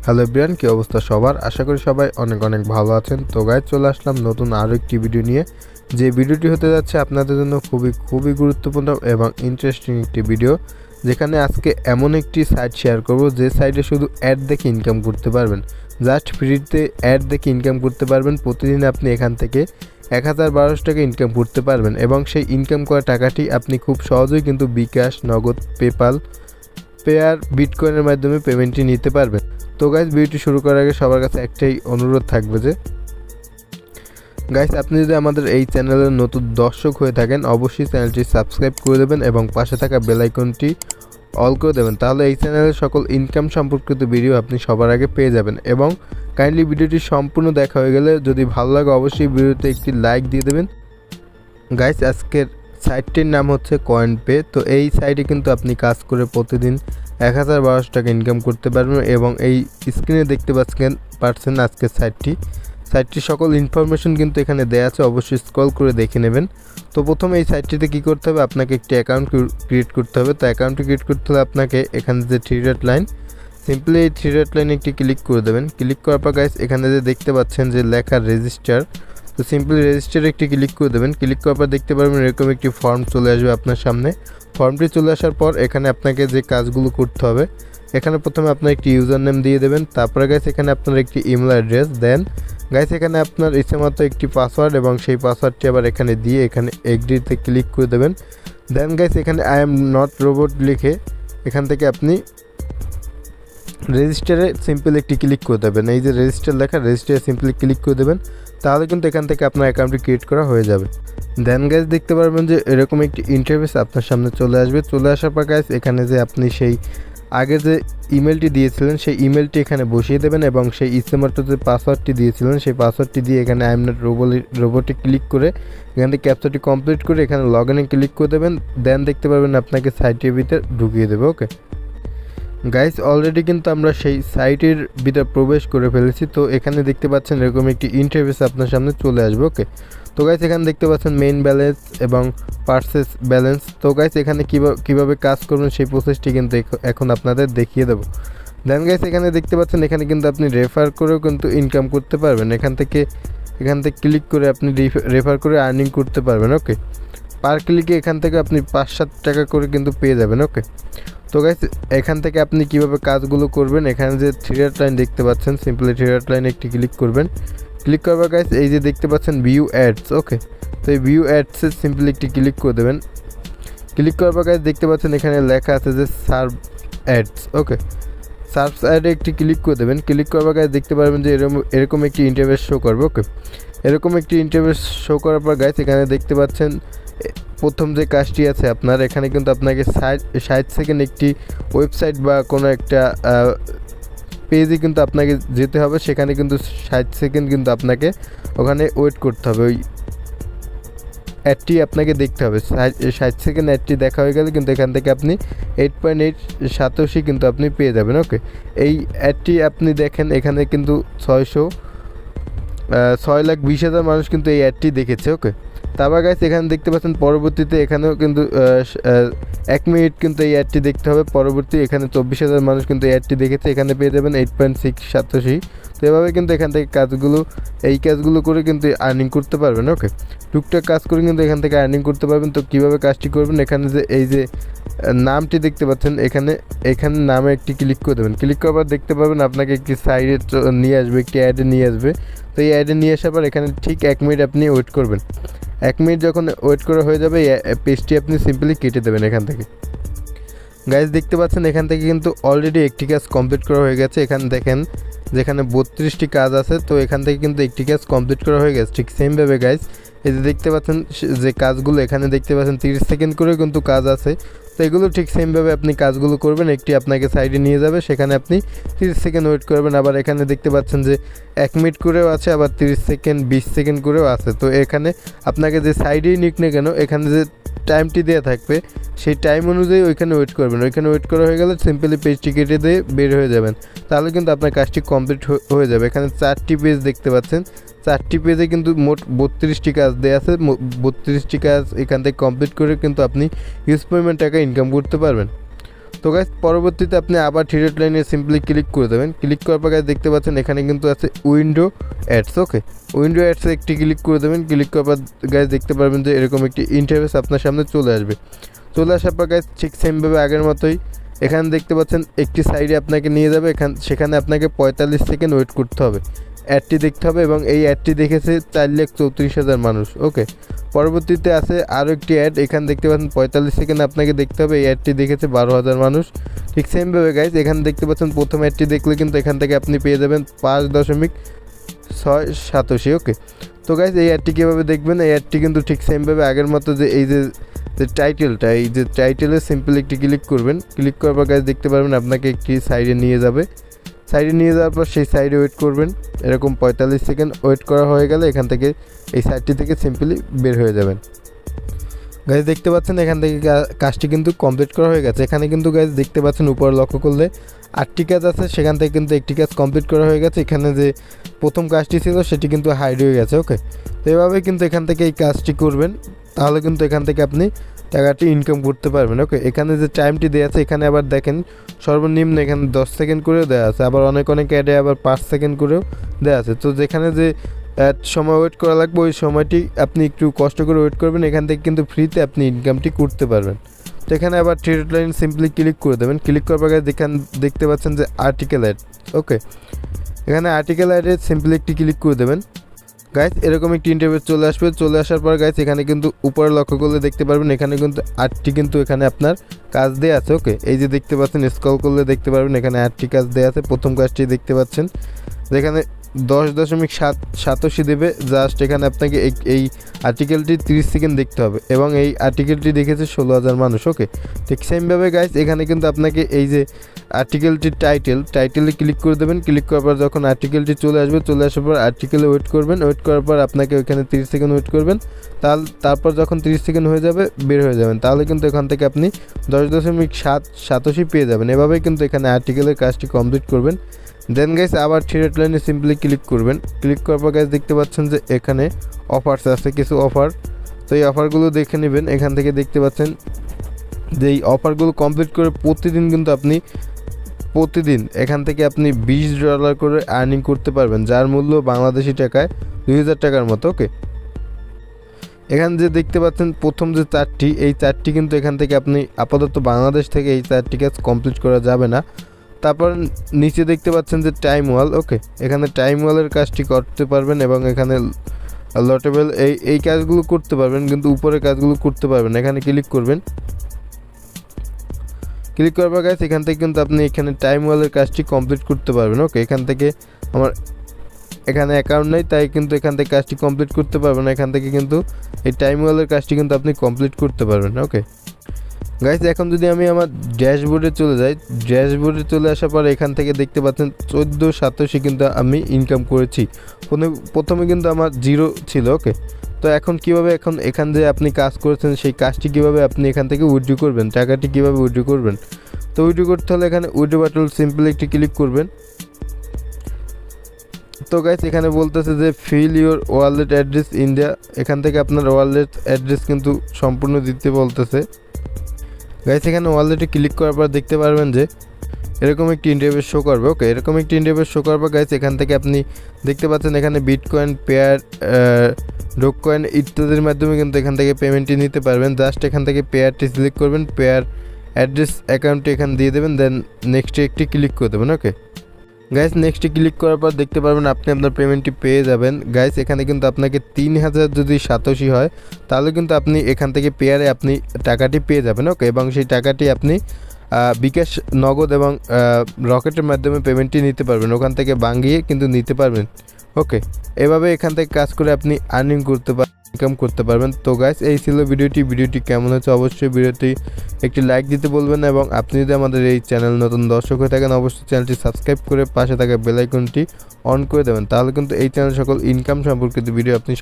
Hello everyone, কি অবস্থা সবার? আশা করি সবাই অনেক অনেক ভালো আছেন। তো গাইজ চলে আসলাম নতুন আরও একটি ভিডিও নিয়ে। যে ভিডিওটি হতে যাচ্ছে আপনাদের জন্য খুবই গুরুত্বপূর্ণ এবং ইন্টারেস্টিং একটি ভিডিও, যেখানে আজকে এমন একটি সাইট শেয়ার করব যে সাইটে শুধু অ্যাড দেখে ইনকাম করতে পারবেন। জাস্ট ফ্রিতে অ্যাড দেখে ইনকাম করতে পারবেন। প্রতিদিন আপনি এখান থেকে 1012 টাকা ইনকাম করতে পারবেন এবং সেই ইনকাম করা টাকাটি আপনি খুব সহজেই কিন্তু bKash, নগদ, পেপাল, পেয়ার, বিটকয়েনের মাধ্যমে পেমেন্টটি নিতে পারবেন। তো গাইজ ভিডিওটি শুরু করার আগে সবার কাছে একটাই অনুরোধ থাকবে যে গাইজ আপনি যদি আমাদের এই চ্যানেলের নতুন দর্শক হয়ে থাকেন অবশ্যই চ্যানেলটি সাবস্ক্রাইব করে দেবেন এবং পাশে থাকা বেল আইকনটি অল করে দেবেন। তাহলে এই চ্যানেলের সকল ইনকাম সম্পর্কিত ভিডিও আপনি সবার আগে পেয়ে যাবেন। এবং কাইন্ডলি ভিডিওটি সম্পূর্ণ দেখা হয়ে গেলে যদি ভালো লাগে অবশ্যই ভিডিওতে একটি লাইক দিয়ে দেবেন। গাইজ আজকের সাইটটির নাম হচ্ছে কয়েনপে। তো এই সাইটে কিন্তু আপনি কাজ করে প্রতিদিন 1012 টাকা ইনকাম করতে পারবেন এবং এই স্ক্রিনে দেখতে পাচ্ছেন আজকের সাইটটির সকল ইনফরমেশন কিন্তু এখানে দেওয়া আছে, অবশ্যই স্ক্রল করে দেখে নেবেন। তো প্রথমে এই সাইটটিতে কী করতে হবে, আপনাকে একটি অ্যাকাউন্ট ক্রিয়েট করতে হবে। তো অ্যাকাউন্টটি ক্রিয়েট করতে হলে আপনাকে এখানে যে 3 ডট লাইন, সিম্পলি এই 3 ডট লাইনে একটি ক্লিক করে দেবেন। ক্লিক করার পর গাইস এখানে যে দেখতে পাচ্ছেন যে লেখা রেজিস্টার, তো সিম্পলি রেজিস্টারে একটি ক্লিক করে দেবেন। ক্লিক করার পর দেখতে পারবেন এরকম একটি ফর্ম চলে আসবে আপনার সামনে। ফর্মটি চলে আসার পর এখানে আপনাকে যে কাজগুলো করতে হবে, এখানে প্রথমে আপনার একটি ইউজার নেম দিয়ে দেবেন। তারপরে গাইস এখানে আপনার একটি ইমেল অ্যাড্রেস দেন। গাইস এখানে আপনার ইচ্ছেমতো একটি পাসওয়ার্ড এবং সেই পাসওয়ার্ডটি আবার এখানে দিয়ে এখানে এগ্রিতে ক্লিক করে দেবেন। দেন গাইস এখানে আই এম নট রোবট লিখে এখান থেকে আপনি রেজিস্টারে সিম্পল একটি ক্লিক করে দেবেন। এই যে রেজিস্টার লেখা, রেজিস্টারে সিম্পলি ক্লিক করে দেবেন। তাহলে কিন্তু এখান থেকে আপনার অ্যাকাউন্টটি ক্রিয়েট করা হয়ে যাবে। দেন গাইস দেখতে পারবেন যে এরকম একটি ইন্টারফেস আপনার সামনে চলে আসবে। চলে আসার পর গাইস এখানে যে আপনি সেই আগে যে ইমেলটি দিয়েছিলেন সেই ইমেলটি এখানে বসিয়ে দেবেন এবং সেই ইচ্ছেমতো যে পাসওয়ার্ডটি দিয়েছিলেন সেই পাসওয়ার্ডটি দিয়ে এখানে আই এম নট রোবটে ক্লিক করে এখান থেকে ক্যাপচারটি কমপ্লিট করে এখানে লগ ইনে ক্লিক করে দেবেন। দেন দেখতে পারবেন আপনাকে সাইটের ভিতরে ঢুকিয়ে দেবে। ওকে গাইস অলরেডি কিন্তু আমরা সেই সাইটের ভিতরে প্রবেশ করে ফেলেছি। তো এখানে দেখতে পাচ্ছেন এরকম একটি ইন্টারফেস আপনার সামনে চলে আসবে। ওকে তো গাইস এখানে দেখতে পাচ্ছেন মেইন ব্যালেন্স এবং পারচেস ব্যালেন্স। তো গাইস এখানে কীভাবে কাজ করবেন সেই প্রসেসটি কিন্তু এখন আপনাদের দেখিয়ে দেবো। দেন গাইস এখানে দেখতে পাচ্ছেন এখানে কিন্তু আপনি রেফার করেও কিন্তু ইনকাম করতে পারবেন। এখান থেকে ক্লিক করে আপনি রেফার করে আর্নিং করতে পারবেন। ওকে পার ক্লিকে এখান থেকে আপনি 5-7 টাকা করে কিন্তু পেয়ে যাবেন। ওকে তো গাইস এখান থেকে আপনি কিভাবে কাজগুলো করবেন, এখানে যে 3 ডট লাইন দেখতে পাচ্ছেন সিম্পলি 3 ডট লাইনে একটি ক্লিক করবেন। ক্লিক করবার গাইস এই যে দেখতে পাচ্ছেন ভিউ অ্যাডস। ওকে তো এই ভিউ অ্যাডসে সিম্পলি একটি ক্লিক করে দেবেন। ক্লিক করবার গাইস দেখতে পাচ্ছেন এখানে লেখা আছে যে সার্ভ অ্যাডস। ওকে সার্ভ অ্যাডে একটি ক্লিক করে দেবেন। ক্লিক করবার গাইস দেখতে পারবেন যে এরকম একটি ইন্টারফেস শো করবে। ওকে এরকম একটি ইন্টারফেস শো করার পর গাইস এখানে দেখতে পাচ্ছেন প্রথম যে কাজটি আছে আপনার, এখানে কিন্তু আপনাকে 60 সেকেন্ড একটি ওয়েবসাইট বা কোনো একটা পেজে কিন্তু আপনাকে যেতে হবে। সেখানে কিন্তু 60 সেকেন্ড কিন্তু আপনাকে ওখানে ওয়েট করতে হবে। ওই অ্যাডটি আপনাকে দেখতে হবে। 60 সেকেন্ড অ্যাডটি দেখা হয়ে গেলে কিন্তু এখান থেকে আপনি 8.87 কিন্তু আপনি পেয়ে যাবেন। ওকে এই অ্যাডটি আপনি দেখেন এখানে কিন্তু 6,20,000 মানুষ কিন্তু এই অ্যাডটি দেখেছে। ওকে তারপর গাইস এখানে দেখতে পাচ্ছেন পরবর্তীতে এখানেও কিন্তু 1 মিনিট কিন্তু এই অ্যাডটি দেখতে হবে। পরবর্তী এখানে 24,000 মানুষ কিন্তু এই অ্যাডটি দেখেছে, এখানে পেয়ে যাবেন 8.687। তো এভাবে কিন্তু এখান থেকে এই কাজগুলো করে কিন্তু আর্নিং করতে পারবেন। ওকে টুকটাক কাজ করে কিন্তু এখান থেকে আর্নিং করতে পারবেন। তো কীভাবে কাজটি করবেন, এখানে যে এই যে নামটি দেখতে পাচ্ছেন এখানে নামে একটি ক্লিক করে দেবেন। ক্লিক করার পর দেখতে পাবেন আপনাকে একটি সাইডে নিয়ে আসবে, একটি অ্যাডে নিয়ে আসবে। তো এই অ্যাডে নিয়ে আসার পর এখানে ঠিক 1 মিনিট আপনি ওয়েট করবেন। 1 মিনিট যখন ওয়েট করা হয়ে যাবে পেজটি আপনি সিম্পলি কেটে দেবেন। এখান থেকে গাইজ দেখতে পাচ্ছেন এখান থেকে কিন্তু অলরেডি একটি কাজ কমপ্লিট করা হয়ে গেছে। এখানে দেখেন যেখানে 32টি কাজ আছে, তো এখান থেকে কিন্তু একটি কাজ কমপ্লিট করা হয়ে গেছে। ঠিক সেমভাবে গাইজ এই যে দেখতে পাচ্ছেন যে কাজগুলো এখানে দেখতে পাচ্ছেন 30 সেকেন্ড করে কিন্তু কাজ আছে। তো এগুলো ঠিক সেমভাবে আপনি কাজগুলো করবেন। একটি আপনাকে সাইডে নিয়ে যাবে, সেখানে আপনি 30 সেকেন্ড ওয়েট করবেন। আবার এখানে দেখতে পাচ্ছেন যে 1 মিনিট করেও আছে, আবার 30 সেকেন্ড 20 সেকেন্ড করেও আছে। তো এখানে আপনাকে যে সাইডেই নিক না কেন এখানে যে টাইমটি দেওয়া থাকবে সেই টাইম অনুযায়ী ওইখানে ওয়েট করবেন। ওইখানে ওয়েট করা হয়ে গেলে সিম্পলি পেজটি কেটে দিয়ে বের হয়ে যাবেন। তাহলে কিন্তু আপনার কাজটি কমপ্লিট হয়ে যাবে। এখানে 4টি পেজ দেখতে পাচ্ছেন, 4টি পেজে কিন্তু মোট 32টি কাজ দেওয়া আছে। 32টি কাজ এখান থেকে কমপ্লিট করে কিন্তু আপনি হিউজ পরিমাণ টাকা ইনকাম করতে পারবেন। তো গাইস পরবর্তীতে আপনি আবার থ্রি ডট লাইনে সিম্পলি ক্লিক করে দেবেন। ক্লিক করার পর গাইস দেখতে পাচ্ছেন এখানে কিন্তু আছে উইন্ডো অ্যাডস। ওকে, উইন্ডো অ্যাডসে একটি ক্লিক করে দেবেন। ক্লিক করার পর গাইস দেখতে পারবেন যে এরকম একটি ইন্টারফেস আপনার সামনে চলে আসবে। চলে আসার পর গাইস ঠিক সেমভাবে আগের মতোই এখানে দেখতে পাচ্ছেন একটি সাইডে আপনাকে নিয়ে যাবে, সেখানে আপনাকে 45 সেকেন্ড ওয়েট করতে হবে, অ্যাডটি দেখতে হবে এবং এই অ্যাডটি দেখেছে 4,34,000 মানুষ। ওকে, পরবর্তীতে আছে আরও একটি অ্যাড, এখানে দেখতে পাচ্ছেন 45 সেকেন্ড আপনাকে দেখতে হবে, এই অ্যাডটি দেখেছে 12,000 মানুষ। ঠিক সেমভাবে গাইজ এখানে দেখতে পাচ্ছেন প্রথম অ্যাডটি দেখলে কিন্তু এখান থেকে আপনি পেয়ে যাবেন 5.687। ওকে, তো গাইজ এই অ্যাডটি কীভাবে দেখবেন, এই অ্যাডটি কিন্তু ঠিক সেমভাবে আগের মতো যে এই যে টাইটেলটা, এই যে টাইটেলে সিম্পল একটি ক্লিক করবেন। ক্লিক করার পর গাইজ দেখতে পারবেন আপনাকে একটি সাইডে নিয়ে যাবে। সাইডে নিয়ে যাওয়ার পর সেই সাইডে ওয়েট করবেন, এরকম 45 সেকেন্ড ওয়েট করা হয়ে গেলে এখান থেকে এই সাইডটি থেকে সিম্পলি বের হয়ে যাবেন। গাইজ দেখতে পাচ্ছেন এখান থেকে কাজটি কিন্তু কমপ্লিট করা হয়ে গেছে। এখানে কিন্তু গাইজ দেখতে পাচ্ছেন উপরে লক্ষ্য করলে 8টি কাজ আছে, সেখান থেকে কিন্তু একটি কাজ কমপ্লিট করা হয়ে গেছে। এখানে যে প্রথম কাজটি ছিল সেটি কিন্তু হাইড হয়ে গেছে। ওকে, তো এভাবে কিন্তু এখান থেকে এই কাজটি করবেন, তাহলে কিন্তু এখান থেকে আপনি টাকাটি ইনকাম করতে পারবেন। ওকে, এখানে যে টাইমটি দেওয়া আছে এখানে আবার দেখেন সর্বনিম্ন এখানে 10 সেকেন্ড করেও দেওয়া আছে, আবার অনেক অ্যাডে আবার 5 সেকেন্ড করেও দেওয়া আছে। তো যেখানে যে সময় ওয়েট করা লাগবে ওই সময়টি আপনি একটু কষ্ট করে ওয়েট করবেন, এখান থেকে কিন্তু ফ্রিতে আপনি ইনকামটি করতে পারবেন। তো এখানে আবার three dot line simply click করে দেবেন। ক্লিক করার পর দেখতে পাচ্ছেন যে আর্টিকেল অ্যাড। ওকে, এখানে আর্টিকেল অ্যাডে সিম্পলি একটি ক্লিক করে দেবেন। গাইজ এরকম একটি ইন্টারভিউ চলে আসবে। চলে আসার পর গাইজ এখানে কিন্তু উপরে লক্ষ্য করলে দেখতে পারবেন এখানে কিন্তু 8টি কিন্তু এখানে আপনার কাজ দেওয়া আছে। ওকে, এই যে দেখতে পাচ্ছেন স্ক্রল করলে দেখতে পারবেন এখানে 8টি কাজ দেওয়া আছে। প্রথম কাজটি দেখতে পাচ্ছেন যেখানে 10.87 দেবে, জাস্ট এখানে আপনাকে এই আর্টিকেলটি 30 সেকেন্ড দেখতে হবে এবং এই আর্টিকেলটি দেখেছে 16,000 মানুষ। ওকে, ঠিক সেমভাবে গাইজ এখানে কিন্তু আপনাকে এই যে আর্টিকেলটির টাইটেলে ক্লিক করে দেবেন। ক্লিক করার পর যখন আর্টিকেলটি চলে আসবে, চলে আসার পর আর্টিকেলে ওয়েট করবেন। ওয়েট করার পর আপনাকে ওইখানে 30 সেকেন্ড ওয়েট করবেন, তারপর যখন 30 সেকেন্ড হয়ে যাবে বের হয়ে যাবেন, তাহলে কিন্তু এখান থেকে আপনি 10.87 পেয়ে যাবেন। এভাবেই কিন্তু এখানে আর্টিকেলের কাজটি কমপ্লিট করবেন। দেন গাইস আবার থ্রি ডট লাইনে সিম্পলি ক্লিক করবেন। ক্লিক করার পর গাইস দেখতে পাচ্ছেন যে এখানে অফার্স আছে, কিছু অফার। তো এই অফারগুলো দেখে নেবেন। এখান থেকে দেখতে পাচ্ছেন যে এই অফারগুলো কমপ্লিট করে প্রতিদিন কিন্তু আপনি এখান থেকে আপনি $20 করে আর্নিং করতে পারবেন, যার মূল্য বাংলাদেশি টাকায় 2000 টাকার মতো। ওকে, এখানে যে দেখতে পাচ্ছেন প্রথম যে 4টি, এই 4টি কিন্তু এখান থেকে আপনি আপাতত বাংলাদেশ থেকে এই 4টি কাজ কমপ্লিট করা যাবে না। তারপর নিচে দেখতে পাচ্ছেন যে টাইম ওয়াল। ওকে, এখানে টাইম ওয়ালের কাজটি করতে পারবেন এবং এখানে লটেবল এই কাজগুলো করতে পারবেন, কিন্তু উপরের কাজগুলো করতে পারবেন। এখানে ক্লিক করবেন। ক্লিক করার পর গাইস এখান থেকে কিন্তু আপনি এখানে টাইম ওয়ালের কাজটি কমপ্লিট করতে পারবেন। ওকে, এখান থেকে আমার এখানে অ্যাকাউন্ট নেই তাই কিন্তু এখান থেকে কাজটি কমপ্লিট করতে পারবেন। এখান থেকে কিন্তু এই টাইম ওয়ালের কাজটি কিন্তু আপনি কমপ্লিট করতে পারবেন। ওকে গাইস, এখন যদি আমি আমার ড্যাশবোর্ডে চলে যাই, ড্যাশবোর্ডে চলে আসার পর এখান থেকে দেখতে পাচ্ছেন 1487 কিন্তু আমি ইনকাম করেছি। প্রথমে কিন্তু আমার 0 ছিল। ওকে, তো এখন কিভাবে এখান যে আপনি কাজ করেছেন সেই কাজটি কিভাবে আপনি এখান থেকে উইথড্র করবেন, টাকাটি কিভাবে উইথড্র করবেন। তো উইথড্র করতে হলে এখানে উইথড্র বাটন সিম্পলি একটি ক্লিক করবেন। তো গাইস এখানে বলতেছে যে fill your wallet address India, এখান থেকে আপনার ওয়ালেট অ্যাড্রেস কিন্তু সম্পূর্ণ দিতে বলতেছে। গাইস এখানে ওয়ালেটে ক্লিক করার পর দেখতে পারবেন যে এরকম একটি ইন্টারফেস শো করবে। ওকে, এরকম একটি ইন্টারফেস শো করবে। গাইস এখান থেকে আপনি দেখতে পাচ্ছেন এখানে বিটকয়েন, পেয়ার, ডোগ কয়েন ইত্যাদির মাধ্যমে কিন্তু এখান থেকে পেমেন্টটি নিতে পারবেন। জাস্ট এখান থেকে পেয়ারটি সিলেক্ট করবেন, পেয়ার অ্যাড্রেস অ্যাকাউন্টটি এখানে দিয়ে দেবেন, দেন নেক্সটে একটি ক্লিক করে দেবেন। ওকে গাইস, নেক্সটে ক্লিক করার পর দেখতে পারবেন আপনি আপনার পেমেন্টটি পেয়ে যাবেন। গাইস এখানে কিন্তু আপনাকে 3000 যদি সাতোশি হয় তাহলে কিন্তু আপনি এখান থেকে পেয়ারে আপনি টাকাটি পেয়ে যাবেন। ওকে, এবং সেই টাকাটি আপনি বিকাশ, নগদ এবং রকেটের মাধ্যমে পেমেন্টটি নিতে পারবেন, ওখান থেকে বাঙ্গিয়ে কিন্তু নিতে পারবেন। ওকে, এভাবে এখান থেকে কাজ করে আপনি আর্নিং করতে পারবেন, ইনকাম করতে পারবেন। তো গাইস এই ছিল ভিডিওটি কেমন হচ্ছে অবশ্যই ভিডিওটি একটি লাইক দিতে বলবেন এবং আপনি যদি আমাদের এই চ্যানেল নতুন দর্শক হয়ে থাকেন অবশ্যই চ্যানেলটি সাবস্ক্রাইব করে পাশে থাকা বেল আইকনটি অন করে দেবেন, তাহলে কিন্তু এই চ্যানেল সকল ইনকাম সম্পর্কিত ভিডিও আপনি